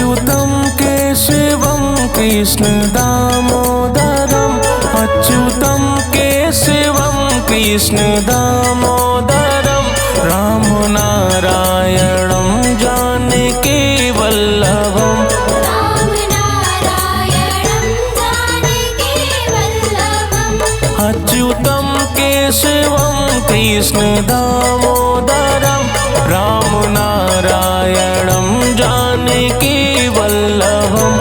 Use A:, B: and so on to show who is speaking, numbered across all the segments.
A: अच्युतं केशवं कृष्ण दामोदरम् अच्युतं केशवं कृष्ण दामोदरम् राम नारायणं जानकी वल्लभम् अच्युतं केशवं कृष्ण दामोदरम् राम नारायणं जानकी वल्लभम्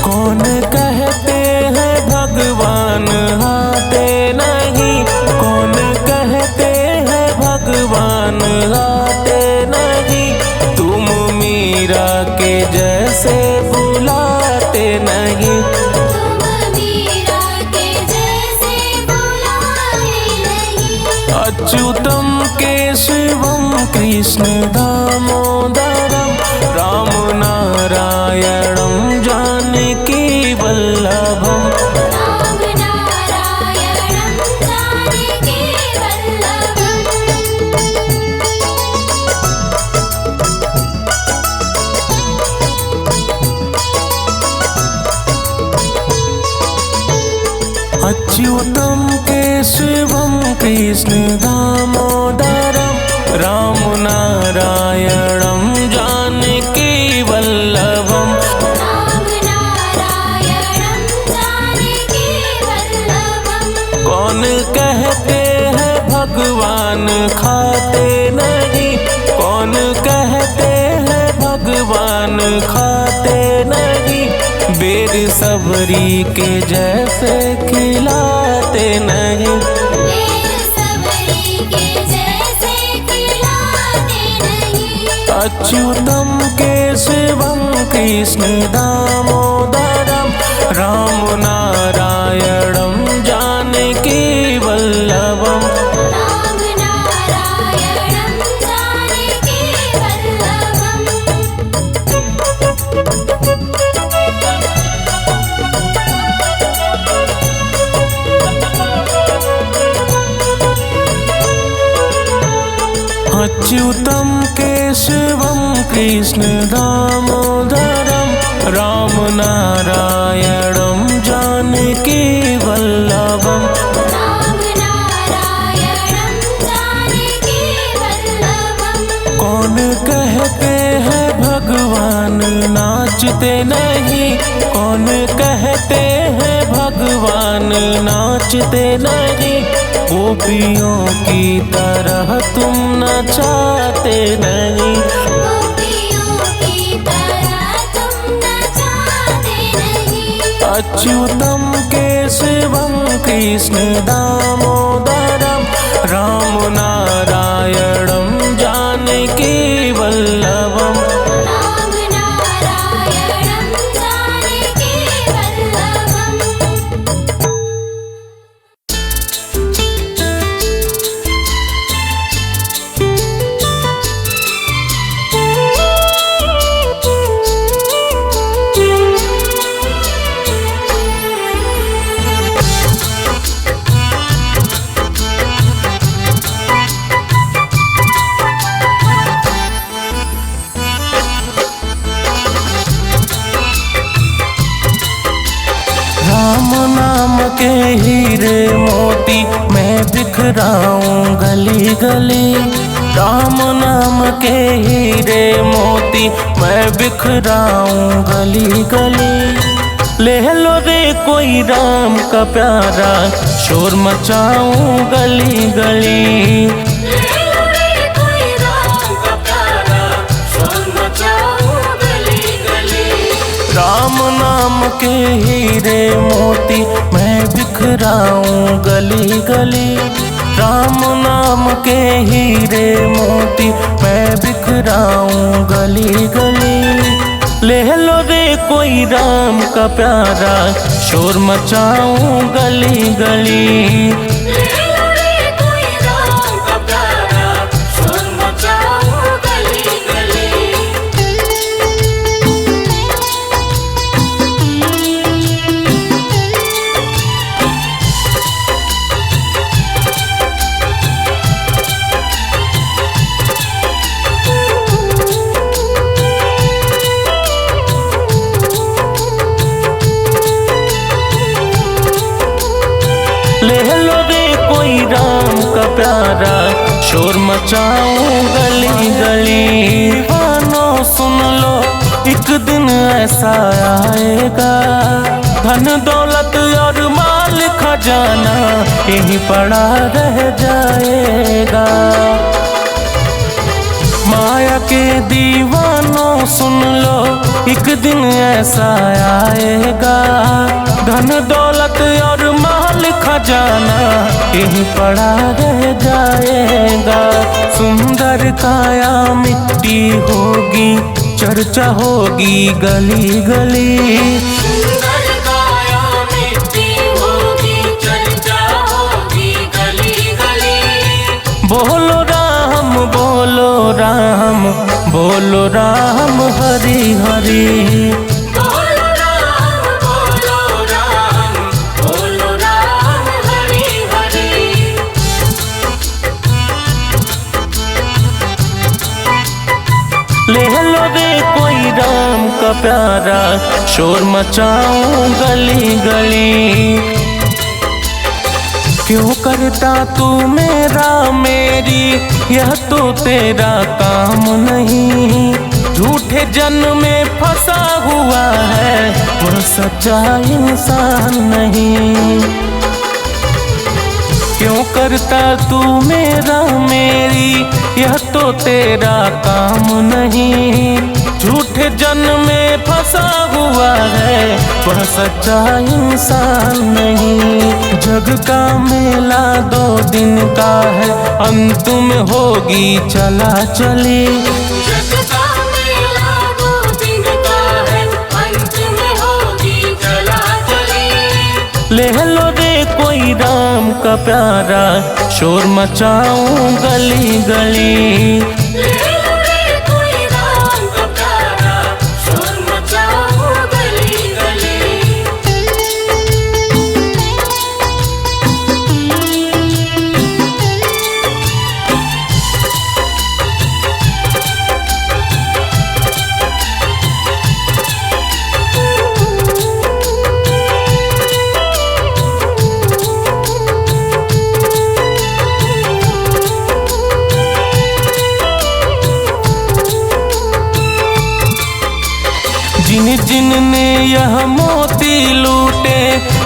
A: कौन कहते हैं भगवान आते नहीं, कौन कहते हैं भगवान आते नहीं, तुम मीरा के जैसे बुलाते नहीं। अच्युतं केशवं कृष्ण दामोदरम् राम नारायणं जानकी वल्लभम् अच्युतं केशवं कृष्ण दामोदरम् राम नारायणं जानकी वल्लभम् कौन कहते हैं भगवान खाते नहीं, कौन कहते हैं भगवान खाते नहीं, बेर सबरी के जैसे खिलाते नहीं। अच्युतं केशवं कृष्ण दामोदरम् राम नारायणं जानकी वल्लभम् अच्युतं केशवं कृष्ण दामोदरम् राम नारायणं जानकी वल्लभम् कौन कहते हैं भगवान नाचते नहीं, कौन कहते हैं भगवान नाचते नहीं, गोपियों की तरह तुम नचाते नहीं। अच्युतं केशवं कृष्ण दामोदरम् राम नारायणं जानकी वल्लभम् राम नाम के हीरे मोती मैं बिखराऊं गली गली, राम नाम के हीरे मोती मैं बिखराऊं गली गली, ले लो रे कोई राम का प्यारा शोर मचाऊं गली गली। राम नाम के हीरे मोती मैं बिखराऊं गली गली, राम नाम के हीरे मोती मैं बिखराऊं गली गली, ले लो रे कोई राम का प्यारा शोर मचाऊं गली गली। प्यारा, शोर मचाऊं गली गली। दीवानो सुन लो, एक दिन ऐसा आएगा, धन दौलत और माल खजाना यहीं पड़ा रह जाएगा। माया के दीवानों सुन लो, एक दिन ऐसा आएगा, धन दौलत और माल खजाना यहीं पड़ा रह जाएगा। सुंदर काया मिट्टी होगी, चर्चा होगी गली गली।
B: सुंदर काया मिट्टी होगी, चर्चा होगी गली गली।
A: बोलो राम बोलो राम, बोलो राम हरि हरि।
B: बोलो राम बोलो राम, बोलो राम हरि हरि।
A: ले लो रे कोई राम का प्यारा, शोर मचाऊं गली गली। क्यों करता तू मेरा मेरी, यह तो तेरा काम नहीं। झूठे जन्म में फंसा हुआ है, वह सच्चा इंसान नहीं। क्यों करता तू मेरा मेरी, यह तो तेरा काम नहीं। झूठे जन्म में फंसा हुआ है, वह सच्चा इंसान नहीं। जग का मेला 2 दिन का है, अंत में होगी चला चली।
B: जग का मेला 2 दिन का है, अंत में होगी चला चली।
A: ले लो रे कोई राम का प्यारा, शोर मचाऊं गली गली।
B: ले लो रे कोई राम का प्यारा, शोर मचाऊं गली गली।
A: जिन जिन ने यह मोती लूटे,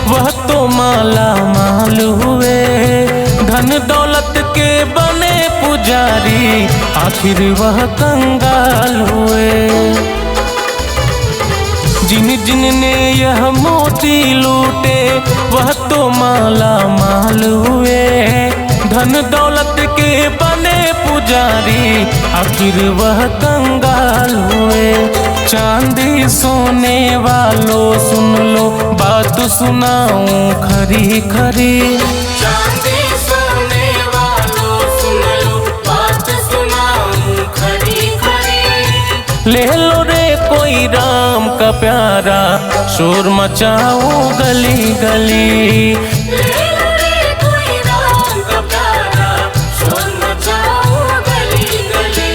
A: वह तो माला माल हुए। धन दौलत के बने पुजारी, आखिर वह कंगाल हुए। जिन जिन ने यह मोती लूटे, वह तो माला माल हुए। धन दौलत के बने पुजारी, आखिर वह कंगाल हुए। चांदी सोने वालों सुन लो, बात सुनाऊं खरी खरी।
B: चांदी सोने वालों सुन लो, बात सुनाऊं खरी खरी।
A: ले लो रे कोई राम का प्यारा, शोर मचाऊं गली गली।
B: ले लो रे कोई राम का प्यारा, शोर मचाऊं गली गली।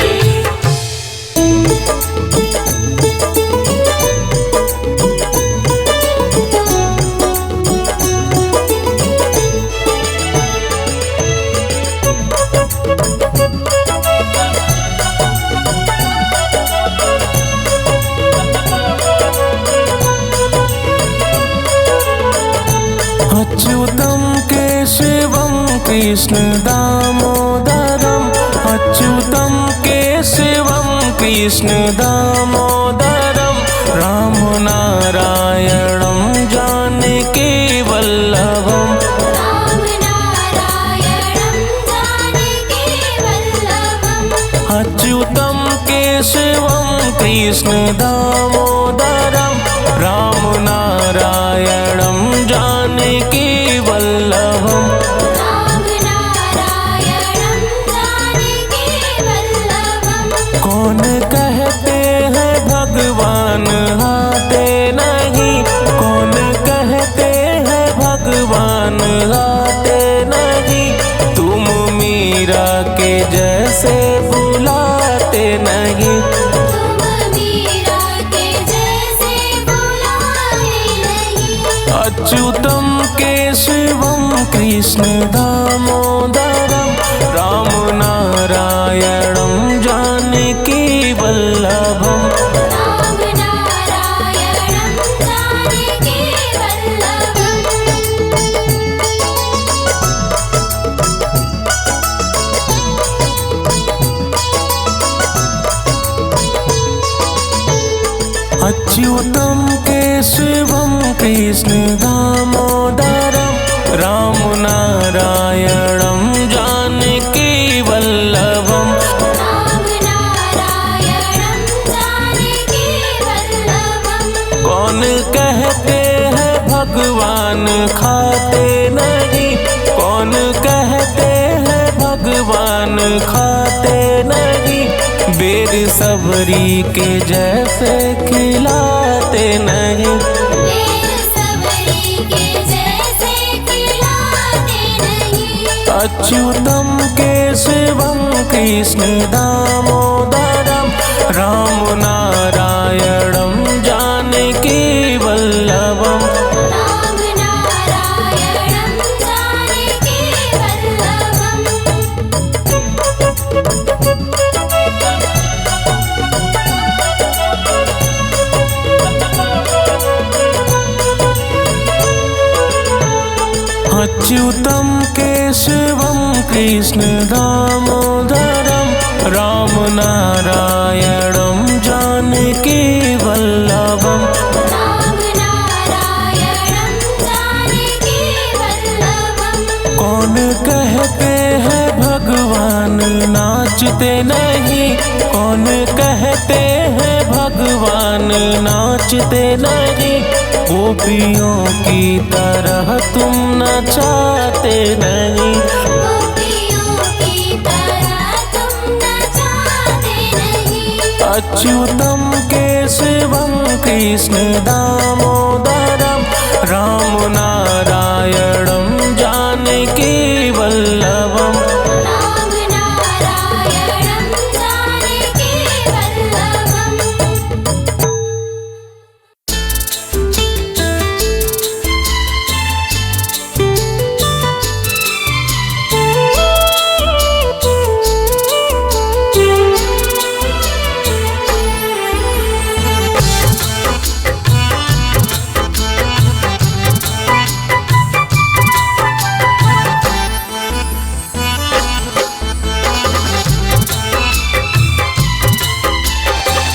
A: अच्युतम केशवम कृष्ण दामोदरम, अच्युतम केशवम कृष्ण दामोदरम। राम नारायणम जानकी वल्लभम।
B: राम नारायणं जानकी वल्लभम्।
A: अच्युतम केशवम कृष्ण दामोदरम, राम नारायणम जानकी वल्लभम।
B: राम नारायणं जानकी वल्लभम्।
A: कौन कहते हैं भगवान आते नहीं, कौन कहते हैं भगवान आते नहीं। तुम मीरा के जैसे बुलाते नहीं।
B: तुम मीरा के जैसे बुलाए नहीं।
A: अच्युतम केशवम कृष्ण दामोदरम राम नारायणम जानकी वल्लभम।
B: राम नारायणं जानकी वल्लभम्।
A: अच्युतम केशवम कृष्ण दामोदरम राम नारायणम जानकी वल्लभम।
B: राम नारायणं जानकी वल्लभम्।
A: कौन कहते हैं भगवान खाते नहीं, कौन कहते हैं भगवान खाते नहीं, बेर सबरी के जैसे खिलाते नहीं।
B: बेर सबरी के जैसे खिलाते नहीं।
A: अच्युतम केशवम कृष्ण दामोदरम राम नारायणम जानकी वल्लभम।
B: राम नारायणं जानकी वल्लभम्।
A: अच्युतम केशवम कृष्ण दामोदरम राम नारायणम जानकी वल्लभम।
B: राम नारायणं जानकी वल्लभम्।
A: कौन कहते हैं भगवान नाचते नहीं, कौन कहते हैं भगवान नाचते नहीं, गोपियों की तरह तुम नचाते नहीं।
B: गोपियों की तरह तुम नचाते नहीं।
A: अच्युतम केशवम कृष्ण दामोदरम राम नारायणम जानकी वल्लभम।
B: राम नारायणं जानकी वल्लभम्।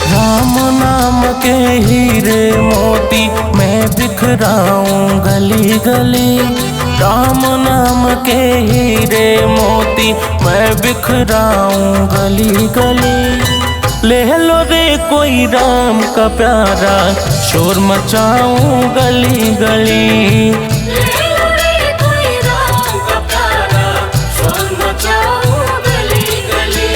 A: राम नाम के हीरे मोती मैं बिखराऊं गली गली, राम नाम के हीरे मोती मैं बिखराऊं गली गली। ले लो रे कोई राम का प्यारा शोर मचाऊं गली गली।
B: कोई राम का प्यारा शोर मचाऊं गली गली।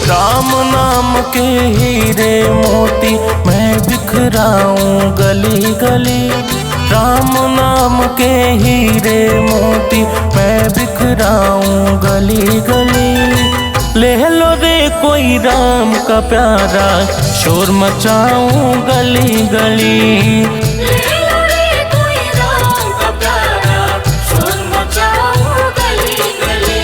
A: राम नाम के हीरे मोती मैं बिखराऊं गली गली, राम नाम के हीरे मोती मैं बिखराऊं गली गली। ले लो रे कोई राम का प्यारा शोर मचाऊं गली गली।
B: कोई राम का प्यारा शोर मचाऊं गली गली।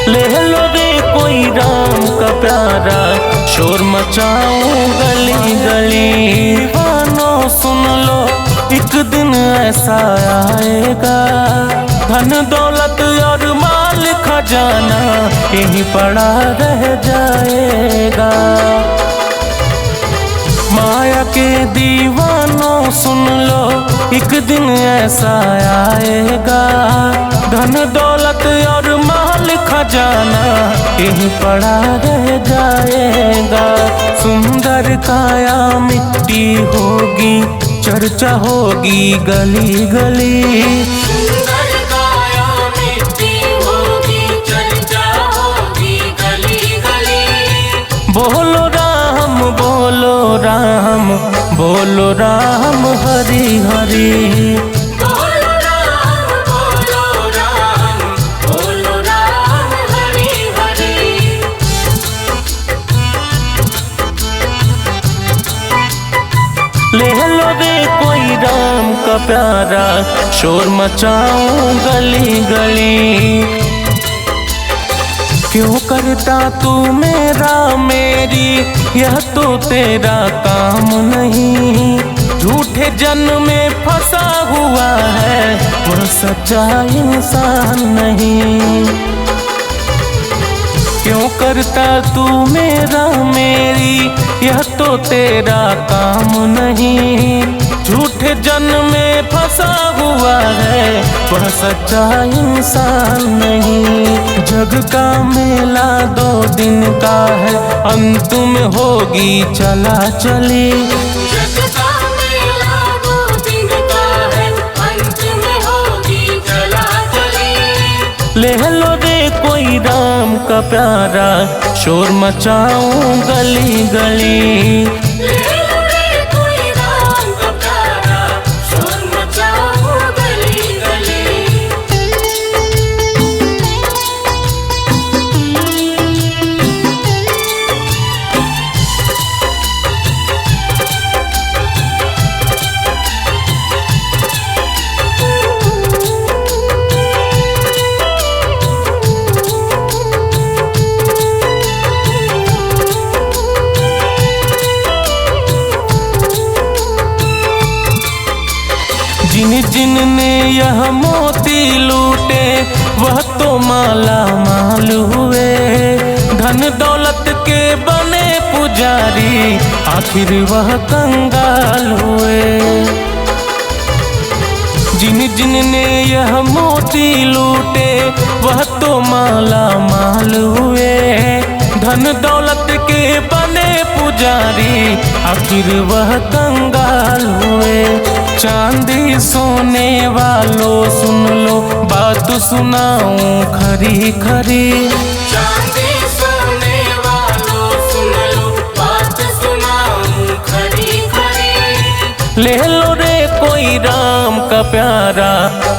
A: ले लो रे कोई राम का प्यारा शोर मचाऊं गली गली। दीवानो सुन लो एक दिन ऐसा आएगा, धन दौलत और माल खजाना यहीं पड़ा रह जाएगा। माया के दीवानों सुन लो एक दिन ऐसा आएगा, धन दौलत और माल खजाना यहीं पड़ा रह जाएगा। सुंदर काया मिट्टी होगी, चर्चा होगी गली गली।
B: सुंदर काया मिट्टी होगी, चर्चा होगी गली गली।
A: बोलो राम बोलो राम बोलो राम हरि हरि।
B: बोलो राम हरि हरि।
A: ले लो रे कोई राम का प्यारा, शोर मचाऊं गली गली। क्यों करता तू मेरा मेरी, यह तो तेरा काम नहीं। झूठे जन्म में फंसा हुआ है, वह सच्चा इंसान नहीं। क्यों करता तू मेरा मेरी, यह तो तेरा काम नहीं। झूठे जन्म में फंसा हुआ है, वह सच्चा इंसान नहीं। जग का मेला 2 दिन का है, अंत में होगी चला चली।
B: जग का मेला 2 दिन का है, अंत में होगी चला चली।
A: ले लो रे कोई राम का प्यारा, शोर मचाऊं गली गली।
B: ले लो रे कोई राम का प्यारा, शोर मचाऊं गली गली।
A: जिन जिन ने यह मोती लूटे, वह तो माला माल हुए। धन दौलत के बने पुजारी, आखिर वह कंगाल हुए। जिन जिन ने यह मोती लूटे, वह तो माला माल हुए। धन दौलत के बने पुजारी, आखिर वह कंगाल हुए। चांदी सोने वालों सुन लो, बात सुनाऊं खरी खरी।
B: चांदी सोने वालों सुन लो, बात सुनाऊं खरी खरी।
A: ले लो रे कोई राम का प्यारा,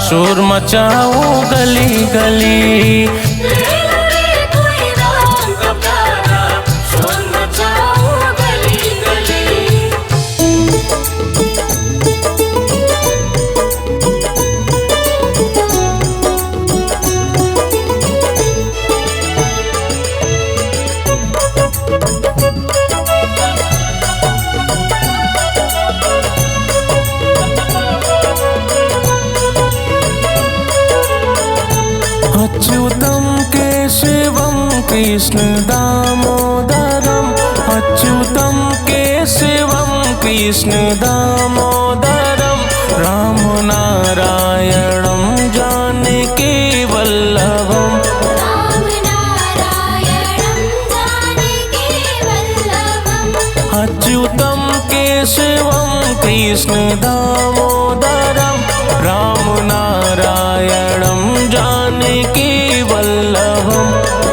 A: शोर मचाऊं गली गली।
B: ले लो रे कोई राम का प्यारा, शोर मचाऊं गली गली।
A: अच्युतम केशवम कृष्ण दामोदरम। अच्युतम केशवम कृष्ण दामोदरम। राम नारायणम जानकी वल्लभम।
B: राम नारायणं जानकी वल्लभम्।
A: अच्युतम केशवम कृष्ण दामोदरम। राम नारायणम जानकी वल्लभम।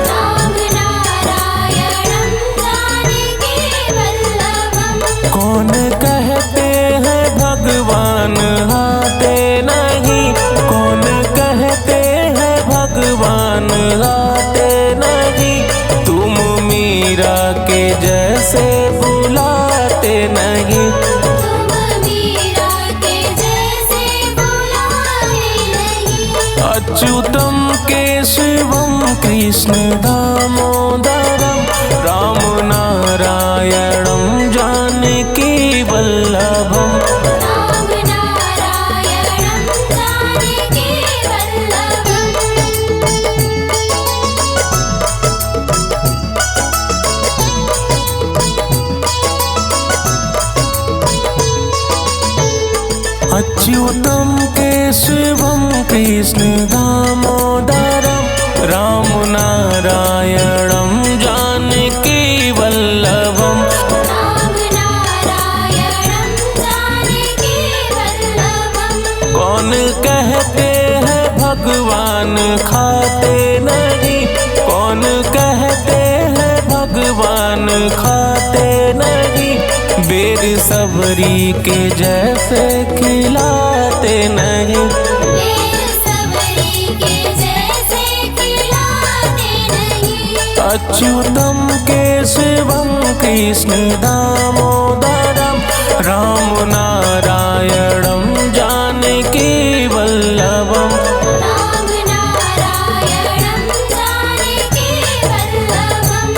B: राम नारायणं जानकी वल्लभम्।
A: कौन कहते हैं भगवान आते नहीं। कौन कहते हैं भगवान आते नहीं। तुम मीरा के जैसे बुलाते नहीं।
B: तुम मीरा के जैसे बुलाए नहीं।
A: अच्युतम केशवम कृष्ण दामोदरम। राम नारायणम जानकी वल्लभम।
B: राम नारायणं जानकी वल्लभम्।
A: अच्युतम केशवम कृष्ण दामोदरम। राम नारायणम जानकी वल्लभम।
B: राम नारायणं जानकी वल्लभम्।
A: कौन कहते हैं भगवान खाते नहीं। कौन कहते हैं भगवान भगवान खाते नहीं, बेर सबरी के जैसे खिलाते नहीं।
B: बेर सबरी के जैसे खिलाते नहीं।
A: अच्युतम केशवम कृष्ण दामोदरम राम नारायणम जानकी वल्लभम।
B: राम नारायणं जानकी वल्लभम्।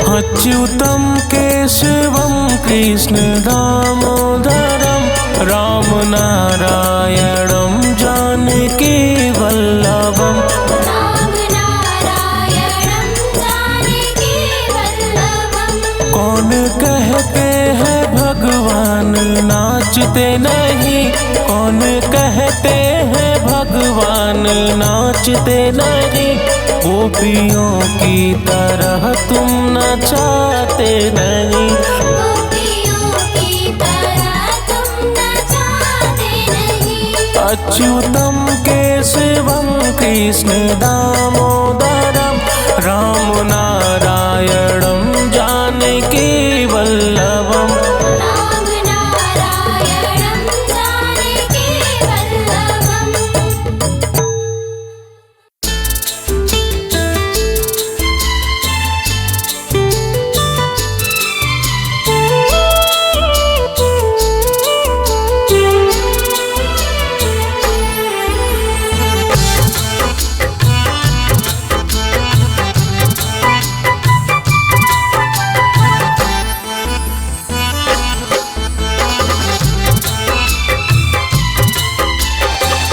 A: अच्युतम केशवम कृष्ण दामोदरम राम नारायणम जानकी वल्लभम।
B: राम नारायणं जानकी वल्लभम्।
A: कौन कहते हैं भगवान नाचते नहीं, कौन कहते हैं भगवान नाचते नहीं, गोपियों की तरह तुम नचाते नहीं।
B: गोपियों की तरह तुम नचाते नहीं।
A: अच्युतम केशवम कृष्ण दामोदरम राम नारायणम जानकी वल्लभम।
B: राम नारायणं जानकी वल्लभम्।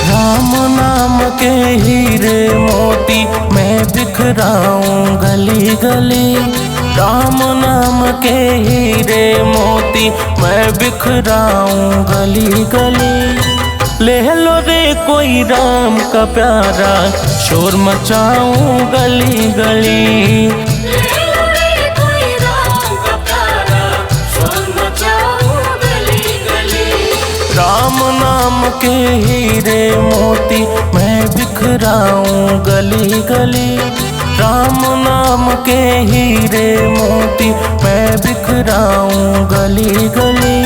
A: राम नाम के हीरे मोती मैं बिखराऊं गली गली, राम नाम के हीरे मोती मैं बिखराऊं गली गली। ले लो रे कोई राम का प्यारा शोर मचाऊं गली गली।
B: कोई राम का प्यारा शोर मचाऊं गली गली।
A: राम नाम के हीरे मोती मैं बिखराऊं गली गली, राम नाम के हीरे मोती मैं बिखराऊं गली गली।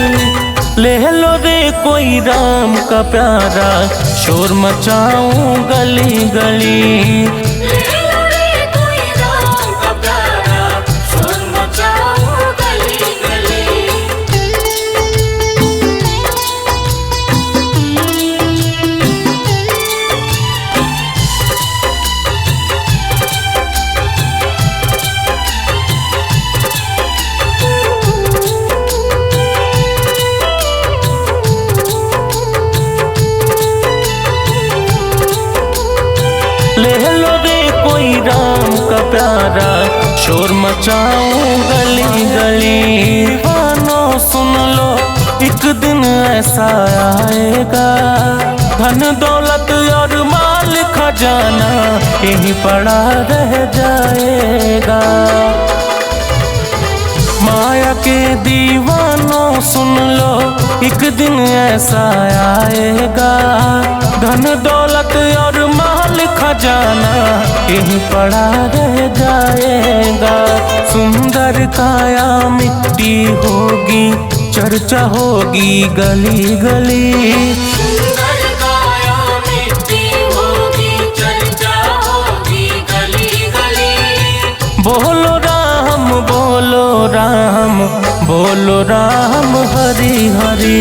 A: ले लो रे कोई राम का प्यारा शोर मचाऊं गली गली।
B: कोई राम का प्यारा शोर मचाऊं गली गली।
A: ले लो रे कोई राम का प्यारा शोर मचाऊं गली गली। दीवानों सुन लो एक दिन ऐसा आएगा, धन दौलत और माल खजाना यहीं पड़ा रह जाएगा। माया के दीवानों सुन लो एक दिन ऐसा आएगा, धन दौलत और माल खजाना यहीं पड़ा रह जाएगा। सुंदर काया मिट्टी होगी, चर्चा होगी गली गली।
B: सुंदर काया मिट्टी होगी, चर्चा होगी गली गली।
A: बोलो राम बोलो राम, बोलो राम हरि हरि।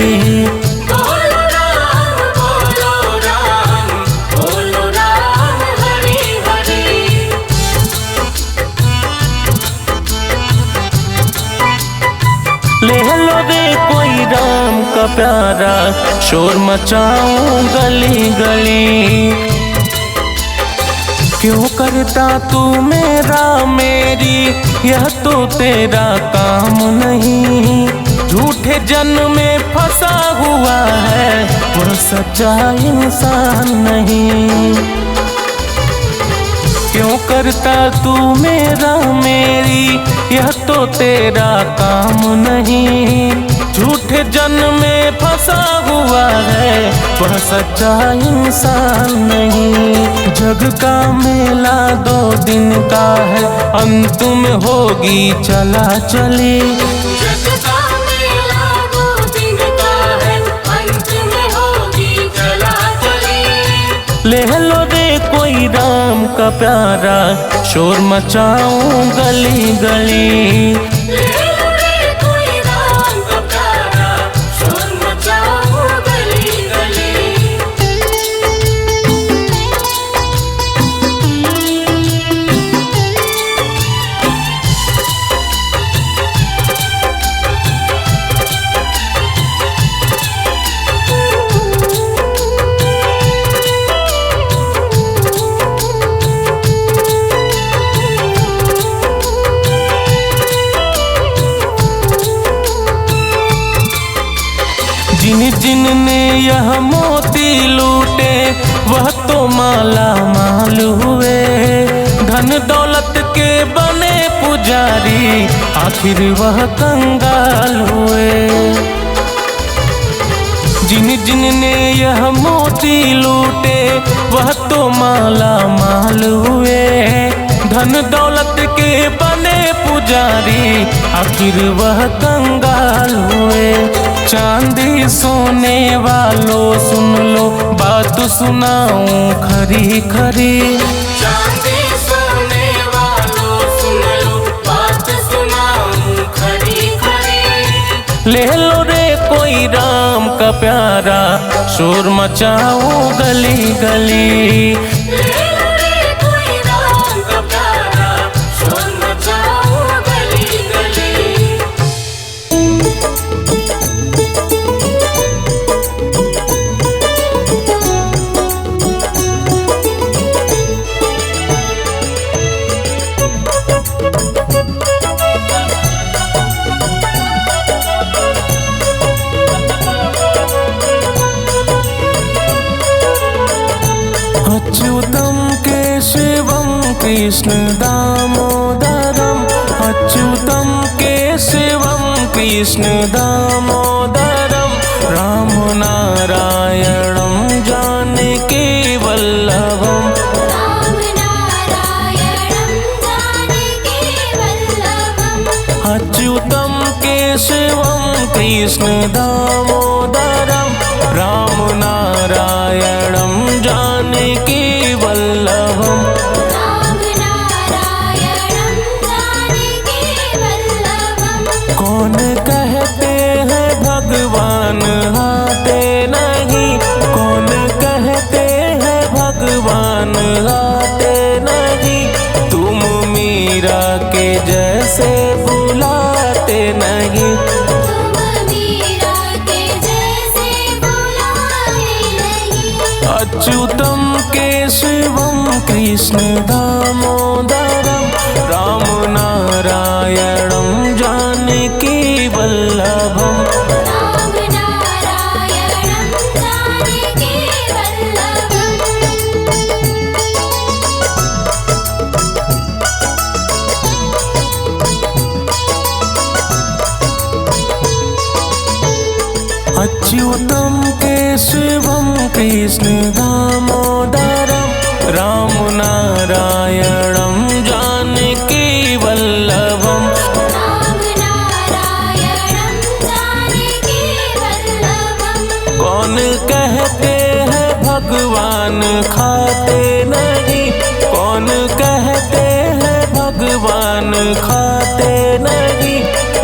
B: बोलो राम बोलो राम, बोलो राम हरि हरि।
A: ले लो रे कोई राम का प्यारा शोर मचाऊं गली गली। क्यों करता तू मेरा मेरी, यह तो तेरा काम नहीं। झूठे जन्म में फंसा हुआ है वह सच्चा इंसान नहीं। क्यों करता तू मेरा मेरी, यह तो तेरा काम नहीं। झूठे जन्म में फंसा हुआ है वह सच्चा इंसान नहीं। जग का मेला 2 दिन का है अंत में होगी चला चली।
B: जग का मेला 2 दिन का है अंत में होगी चला चली।
A: ले लो रे कोई राम का प्यारा शोर मचाऊं गली गली।
B: ले लो रे कोई राम का प्यारा शोर मचाओ गली गली।
A: जिन जिन ने यह मोती लूटे वह तो माला माल हुए। धन दौलत के बने पुजारी आखिर वह कंगाल हुए। जिन जिन ने यह मोती लूटे वह तो माला माल हुए। धन दौलत के बने पुजारी आखिर वह कंगाल हुए। चांदी सोने वालों सुन लो बात सुनाऊं खरी खरी।
B: चांदी सोने वालों सुन लो बात सुनाऊं खरी खरी।
A: ले लो रे कोई राम का प्यारा शोर मचाऊं गली गली।
B: ले लो रे कोई राम का प्यारा शोर मचाओ गली गली।
A: अच्युतम केशवम कृष्ण दामोदरम। अच्युतम केशवम कृष्ण दामोदरम। राम नारायणम जानकी वल्लभम।
B: राम नारायणं जानकी वल्लभम्।
A: अच्युतम केशवम कृष्ण दामोदरम। राम नारायणम जानकी वल्लभम।
B: राम नारायणं जानकी वल्लभम्।
A: कौन कहते हैं भगवान आते नहीं। कौन कहते हैं भगवान आते नहीं। तुम मीरा के जैसे बुलाते नहीं।
B: तुम मीरा के जैसे बुलाए नहीं।
A: अच्युतम केशवम कृष्ण दामोदरम। राम नारायणम जानकी वल्लभम।
B: राम नारायणं जानकी वल्लभम्।
A: अच्युतम केशवम कृष्ण दामोदरम। राम नारायणम जानकी वल्लभम।
B: राम नारायणं जानकी वल्लभम्।
A: कौन कहते हैं भगवान खाते नहीं। कौन कहते हैं भगवान खाते नहीं।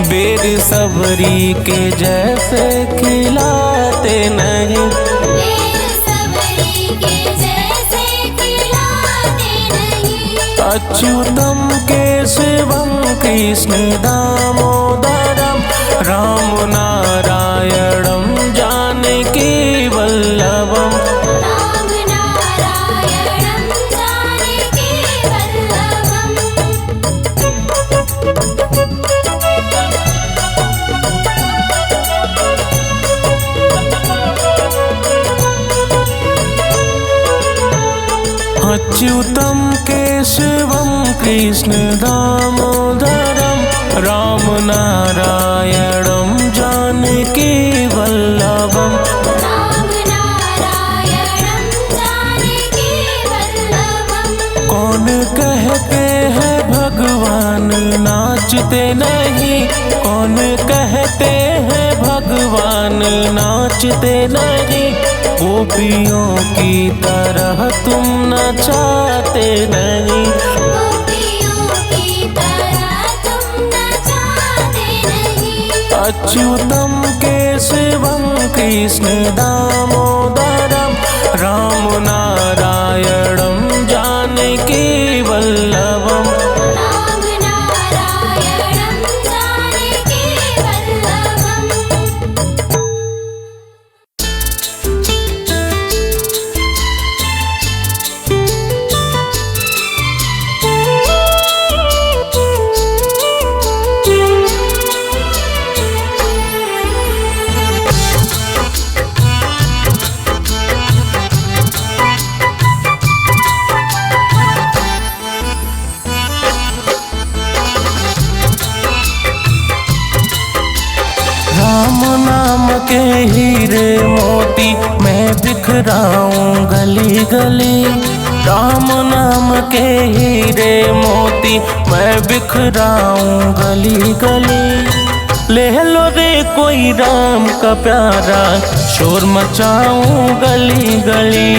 A: बेर सबरी के जैसे खिलाते नहीं।
B: मेरे सबरी के जैसे खिलाते नहीं।
A: अच्युतम केशवम कृष्ण दामोदरम। राम नारायणम जानकी वल्लभम।
B: राम नारायणं जानकी
A: अच्युतम केशवम कृष्ण दामोदरम राम नारायणं जानकी वल्लभम्
B: राम नारायणं जानकी वल्लभम्।
A: कौन कहते हैं भगवान नाचते नहीं, कौन कहते हैं भगवान नाचते नहीं, गोपियों की तरह तुम नचाते नहीं।
B: गोपियों की तरह तुम नचाते नहीं।
A: अच्युतम केशवम कृष्ण दामोदरम राम नारायणं जानकी वल्लभम्
B: राम नारायणं जानकी वल्लभम्।
A: राम नाम के हीरे मोती मैं बिखराऊं गली गली, राम नाम के हीरे मोती मैं बिखराऊं गली गली। ले लो रे कोई राम का प्यारा शोर मचाऊं गली गली।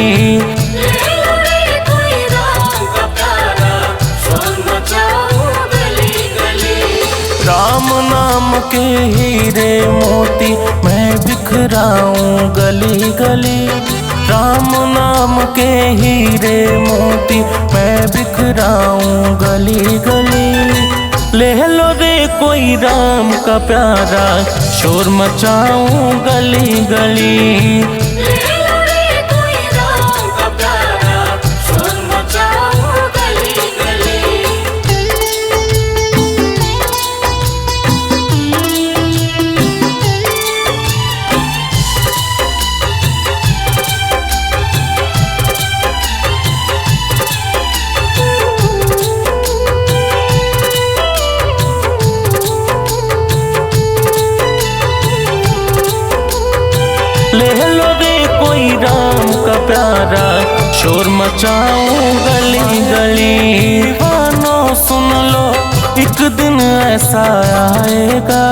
B: ले लो रे कोई राम का प्यारा शोर मचाऊं गली गली।
A: राम नाम के हीरे मोती मैं बिखराऊं गली गली, राम नाम के हीरे मोती मैं बिखराऊं गली गली। ले लो रे कोई राम का प्यारा शोर मचाऊं गली गली।
B: ले लो रे कोई राम का प्यारा शोर मचाऊं गली गली।
A: ले लो रे कोई राम का प्यारा शोर मचाऊं गली गली। दीवानों सुन लो एक दिन ऐसा आएगा,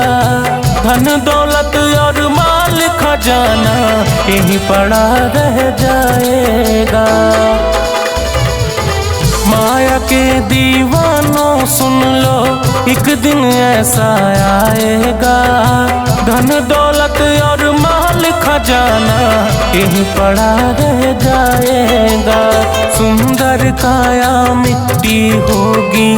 A: धन दौलत और माल खजाना यहीं पड़ा रह जाएगा। माया के दीवानों सुन लो एक दिन ऐसा आएगा, धन दौलत और माल खजाना यहीं पड़ा रह जाएगा। सुंदर काया मिट्टी होगी,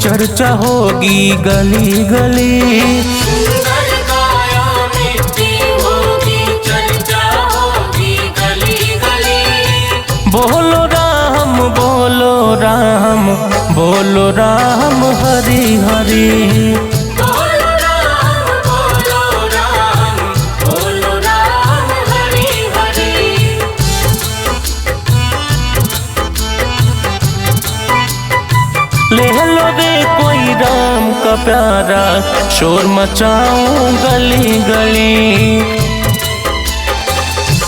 A: चर्चा होगी गली गली।
B: सुंदर काया मिट्टी होगी, चर्चा होगी गली गली।
A: बोलो राम बोलो राम, बोलो राम हरि हरि।
B: बोलो राम बोलो राम, बोलो राम हरि हरि।
A: ले लो रे कोई राम का प्यारा शोर मचाऊं गली गली।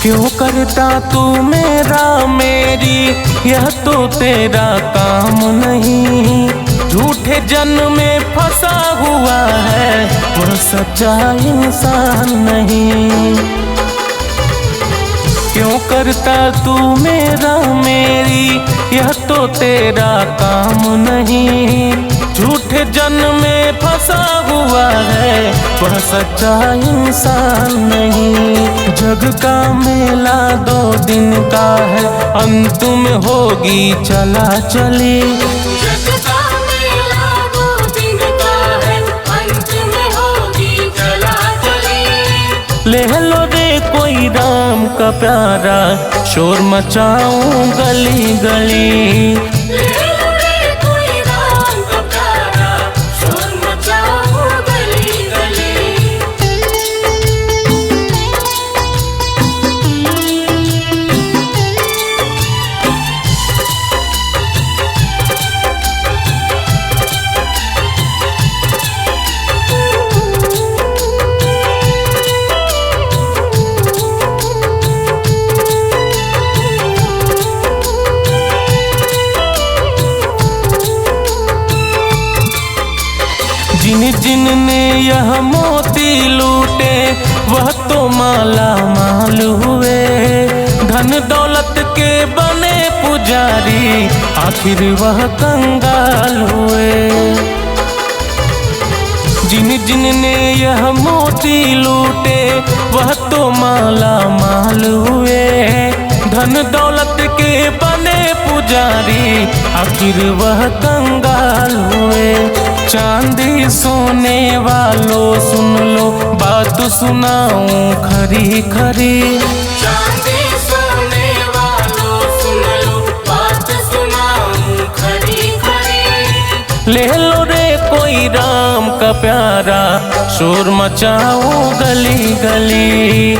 A: क्यों करता तू मेरा मेरी, यह तो तेरा काम नहीं। झूठे जन्म में फंसा हुआ है वह सच्चा इंसान नहीं। क्यों करता तू मेरा मेरी, यह तो तेरा काम नहीं। झूठे जन्म में फंसा हुआ है वह सच्चा इंसान नहीं। जग का मेला 2 दिन का है, अंत में होगी चला चली।
B: जग का मेला 2 दिन का है, अंत में होगी चला चली।
A: ले लो रे कोई राम का प्यारा शोर मचाऊं गली गली।
B: ले लो रे कोई राम का प्यारा शोर मचाऊं गली गली।
A: वह तो माला माल हुए। धन दौलत के बने पुजारी, आखिर वह कंगाल हुए। जिन जिन ने यह मोती लूटे, वह तो माला माल हुए। धन दौलत के बने पुजारी, आखिर वह कंगाल हुए। चांदी सोने वालों सुन लो, बात सुनाऊं खरी खरी।
B: चांदी सोने वालों सुन लो, बात सुनाऊं खरी खरी।
A: ले लो रे कोई राम का प्यारा, शोर मचाओ गली गली।